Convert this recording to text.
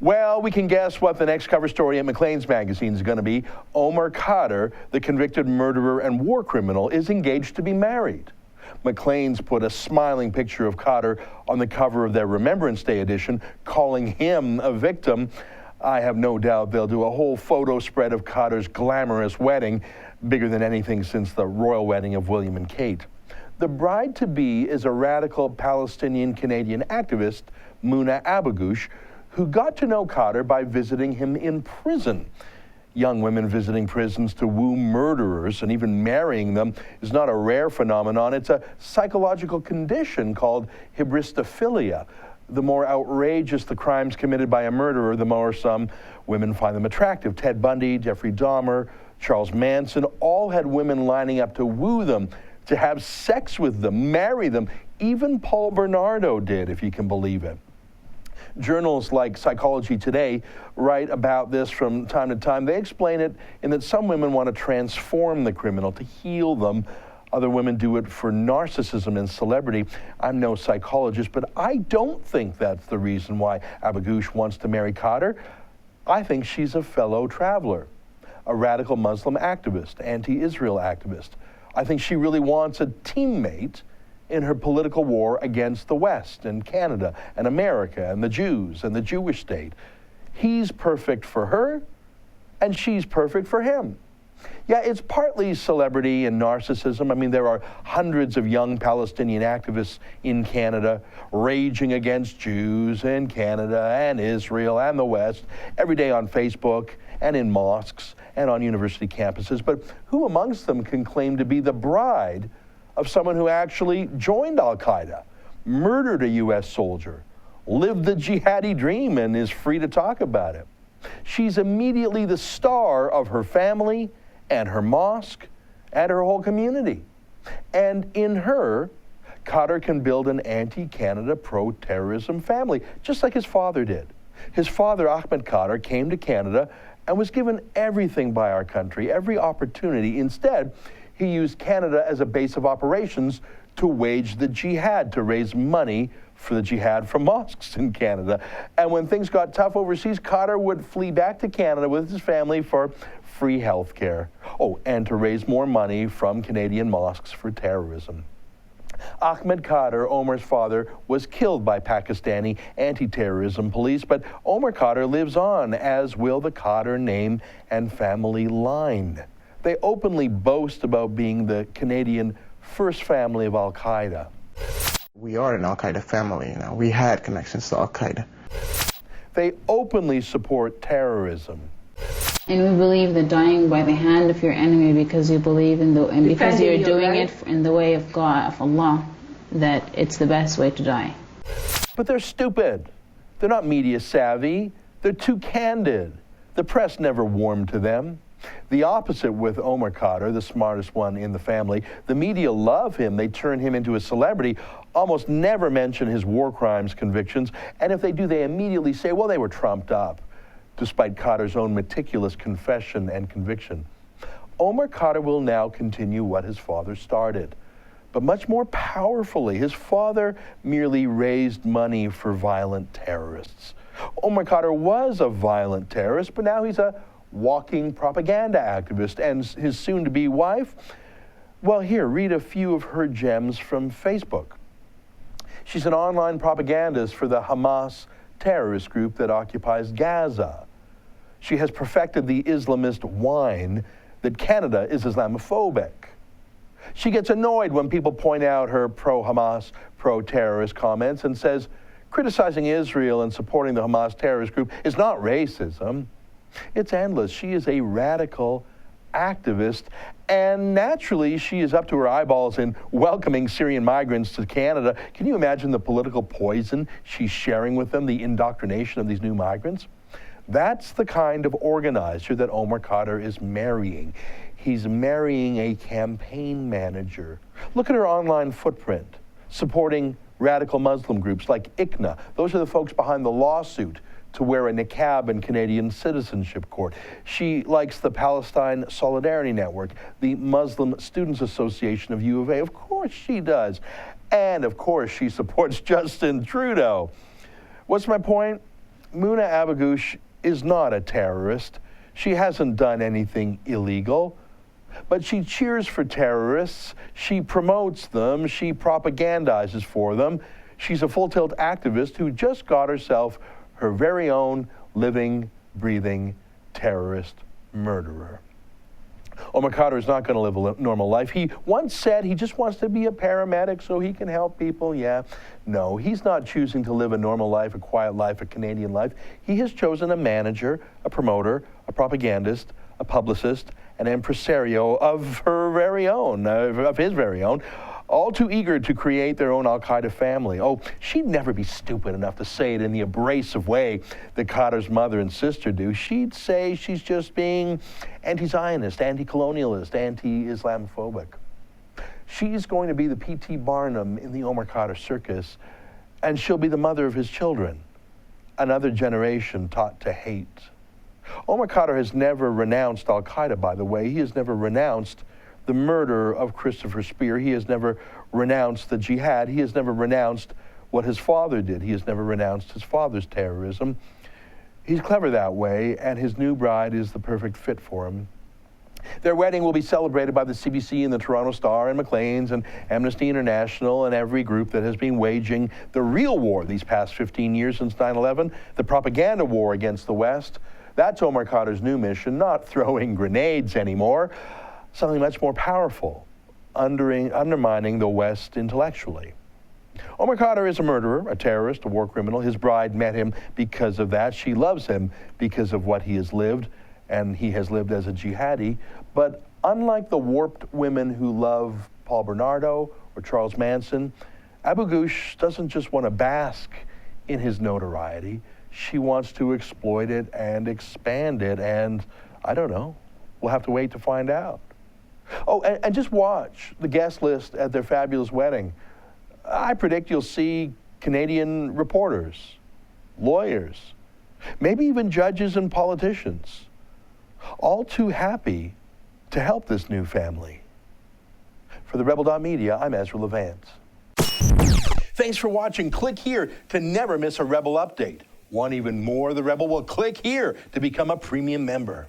Well, we can guess what the next cover story at Maclean's magazine is going to be. Omar Khadr, the convicted murderer and war criminal, is engaged to be married. Maclean's put a smiling picture of Khadr on the cover of their Remembrance Day edition, calling him a victim. I have no doubt they'll do a whole photo spread of Khadr's glamorous wedding, bigger than anything since the royal wedding of William and Kate. The bride-to-be is a radical Palestinian-Canadian activist, Muna Abagoush, who got to know Khadr by visiting him in prison. Young women visiting prisons to woo murderers and even marrying them is not a rare phenomenon. It's a psychological condition called hybristophilia. The more outrageous the crimes committed by a murderer, the more some women find them attractive. Ted Bundy, Jeffrey Dahmer, Charles Manson all had women lining up to woo them, to have sex with them, marry them. Even Paul Bernardo did, if you can believe it. Journals like Psychology Today write about this from time to time. They explain it in that some women want to transform the criminal, to heal them. Other women do it for narcissism and celebrity. I'm no psychologist, but I don't think that's the reason why Abagoush wants to marry Khadr. I think she's a fellow traveler, a radical Muslim activist, anti-Israel activist. I think she really wants a teammate in her political war against the West and Canada and America and the Jews and the Jewish state. He's perfect for her, and she's perfect for him. Yeah, it's partly celebrity and narcissism. I mean, there are hundreds of young Palestinian activists in Canada raging against Jews in Canada and Israel and the West every day on Facebook and in mosques and on university campuses. But who amongst them can claim to be the bride of someone who actually joined al-Qaeda, murdered a U.S. soldier, lived the jihadi dream, and is free to talk about it? She's immediately the star of her family and her mosque and her whole community. And in her, Khadr can build an anti-Canada, pro-terrorism family, just like his father did. His father, Ahmed Khadr, came to Canada and was given everything by our country, every opportunity. Instead, he used Canada as a base of operations to wage the jihad, to raise money for the jihad from mosques in Canada. And when things got tough overseas, Khadr would flee back to Canada with his family for free health care. Oh, and to raise more money from Canadian mosques for terrorism. Ahmed Khadr, Omar's father, was killed by Pakistani anti-terrorism police, but Omar Khadr lives on, as will the Khadr name and family line. They openly boast about being the Canadian first family of al-Qaeda. We are an al-Qaeda family now. We had connections to al-Qaeda. They openly support terrorism. And we believe that dying by the hand of your enemy because you believe in because you're doing it in the way of God, of Allah, that it's the best way to die. But they're stupid. They're not media savvy. They're too candid. The press never warmed to them. The opposite with Omar Khadr, the smartest one in the family. The media love him. They turn him into a celebrity, almost never mention his war crimes convictions, and if they do, they immediately say, well, they were trumped up, despite Khadr's own meticulous confession and conviction. Omar Khadr will now continue what his father started, but much more powerfully. His father merely raised money for violent terrorists. Omar Khadr was a violent terrorist, but now he's a walking propaganda activist. And his soon-to-be wife, well, here, read a few of her gems from Facebook. She's an online propagandist for the Hamas terrorist group that occupies Gaza. She has perfected the Islamist whine that Canada is Islamophobic. She gets annoyed when people point out her pro-Hamas, pro-terrorist comments and says criticizing Israel and supporting the Hamas terrorist group is not racism. It's endless. She is a radical activist, and naturally she is up to her eyeballs in welcoming Syrian migrants to Canada. Can you imagine the political poison she's sharing with them, the indoctrination of these new migrants? That's the kind of organizer that Omar Khadr is marrying. He's marrying a campaign manager. Look at her online footprint, supporting radical Muslim groups like ICNA. Those are the folks behind the lawsuit to wear a niqab in Canadian citizenship court. She likes the Palestine Solidarity Network, the Muslim Students Association of U of A. Of course she does. And of course she supports Justin Trudeau. What's my point? Muna Abu-Ghosh is not a terrorist. She hasn't done anything illegal, but she cheers for terrorists, she promotes them, she propagandizes for them. She's a full-tilt activist who just got herself her very own living, breathing terrorist murderer. Omar Khadr is not going to live a normal life. He once said he just wants to be a paramedic so he can help people. Yeah, no, he's not choosing to live a normal life, a quiet life, a Canadian life. He has chosen a manager, a promoter, a propagandist, a publicist, an impresario of her very own, of his very own, all too eager to create their own al-Qaeda family. Oh, she'd never be stupid enough to say it in the abrasive way that Khadr's mother and sister do. She'd say she's just being anti-Zionist, anti-colonialist, anti-Islamophobic. She's going to be the P.T. Barnum in the Omar Khadr circus, and she'll be the mother of his children, another generation taught to hate. Omar Khadr has never renounced al-Qaeda, by the way. He has never renounced the murder of Christopher Speer. He has never renounced the jihad. He has never renounced what his father did. He has never renounced his father's terrorism. He's clever that way, and his new bride is the perfect fit for him. Their wedding will be celebrated by the CBC and the Toronto Star and Maclean's and Amnesty International and every group that has been waging the real war these past 15 years since 9/11, the propaganda war against the West. That's Omar Khadr's new mission, not throwing grenades anymore, something much more powerful, undermining the West intellectually. Omar Khadr is a murderer, a terrorist, a war criminal. His bride met him because of that. She loves him because of what he has lived, and he has lived as a jihadi. But unlike the warped women who love Paul Bernardo or Charles Manson, Abu-Ghosh doesn't just want to bask in his notoriety. She wants to exploit it and expand it, and I don't know. We'll have to wait to find out. Oh, and just watch the guest list at their fabulous wedding. I predict you'll see Canadian reporters, lawyers, maybe even judges and politicians, all too happy to help this new family. For the Rebel.media, I'm Ezra Levant. Thanks for watching. Click here to never miss a Rebel update. Want even more of the Rebel? Well, click here to become a premium member.